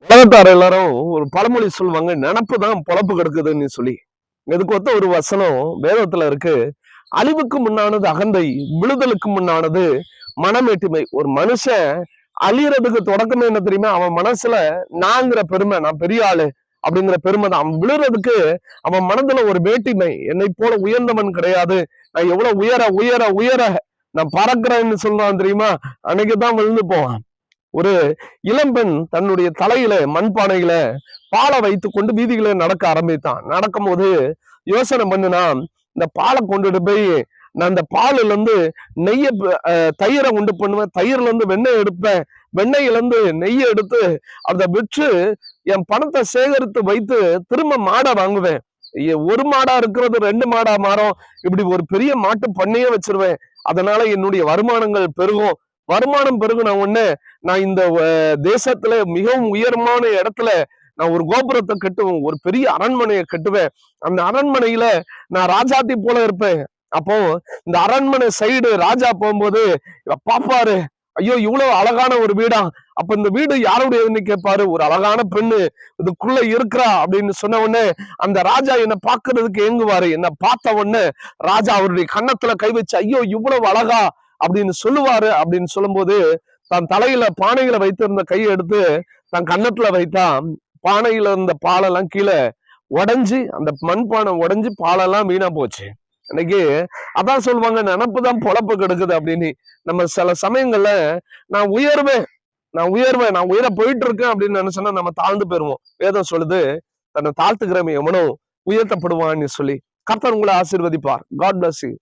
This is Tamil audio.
உலகத்தார் எல்லாரும் ஒரு பழமொழி சொல்லுவாங்க, நினப்பு தான் பொழப்பு கெடுக்குதுன்னு சொல்லி. இதுக்கு ஒத்த ஒரு வசனம் வேதத்துல இருக்கு. அழிவுக்கு முன்னானது அகந்தை, விழுதலுக்கு முன்னானது மனமேட்டிமை. ஒரு மனுஷன் அழியறதுக்கு தொடக்கமே என்ன தெரியுமா? அவன் மனசுல நாங்கிற பெருமை, நான் பெரிய ஆளு அப்படிங்கிற பெருமை தான். அவன் விழுறதுக்கு அவன் மனதுல ஒரு வேட்டிமை, என்னை போல உயர்ந்தவன் கிடையாது, நான் எவ்வளவு உயர உயர உயர நான் பறக்கிறேன்னு சொல்றான் தெரியுமா? அன்னைக்குதான் விழுந்து போவான். ஒரு இளம்பெண் தன்னுடைய தலையில மண்பானையில பாலை வைத்து கொண்டு வீதிகளை நடக்க ஆரம்பித்தான். நடக்கும் போது யோசனை பண்ணுனா, இந்த பாலை கொண்டுட்டு போய் நான் இந்த பாலுல இருந்து நெய்ய தயிரை உண்டு பண்ணுவேன், தயிர்ல இருந்து வெண்ணெய் எடுப்பேன், வெண்ணெயில இருந்து நெய்யை எடுத்து அதை விற்று என் பணத்தை சேகரித்து வைத்து திரும்ப மாடை வாங்குவேன். ஒரு மாடா இருக்கிறது 2 மாடா மாறும், இப்படி ஒரு பெரிய மாட்டு பண்ணையே வச்சிருவேன். அதனால என்னுடைய வருமானங்கள் பெருகும். வருமானம் பெருகுன உடனே நான் இந்த தேசத்துல மிகவும் உயரமான இடத்துல நான் ஒரு கோபுரத்தை கட்டுவேன், ஒரு பெரிய அரண்மனையை கட்டுவேன். அந்த அரண்மனையில நான் ராஜாத்தி போல இருப்பேன். அப்போ இந்த அரண்மனை சைடு ராஜா போகும்போது பாப்பாரு, ஐயோ இவ்வளவு அழகான ஒரு வீடா, அப்ப இந்த வீடு யாருடையதுன்னு கேட்பாரு. ஒரு அழகான பெண்ணு இதுக்குள்ள இருக்கிறா அப்படின்னு சொன்ன உடனே அந்த ராஜா என்னை பாக்குறதுக்கு ஏங்குவாரு. என்னை பார்த்த உடனே ராஜா அவருடைய கன்னத்துல கை வச்சு, ஐயோ இவ்வளவு அழகா அப்படின்னு சொல்லுவாரு. அப்படின்னு சொல்லும்போது தன் தலையில பானையில வைத்திருந்த கையை எடுத்து தன் கன்னத்துல வைத்தா, பானையில இருந்த பாலெல்லாம் கீழே உடைஞ்சு, அந்த மண்பானை உடைஞ்சு பாலெல்லாம் வீணா போச்சு. இன்னைக்கு அதான் சொல்லுவாங்க, நினப்புதான் பொழப்பு கெடுக்குது அப்படின்னு. நம்ம சில சமயங்கள்ல நான் உயர்வேன், நான் உயர போயிட்டு இருக்கேன் அப்படின்னு நினைச்சோன்னா நம்ம தாழ்ந்து போயிருவோம். வேதம் சொல்லுது, தன்னை தாழ்த்துக்கிறவன் எவனோ உயர்த்தப்படுவான்னு சொல்லி. கர்த்தர் உங்களை ஆசீர்வதிப்பார். God bless you.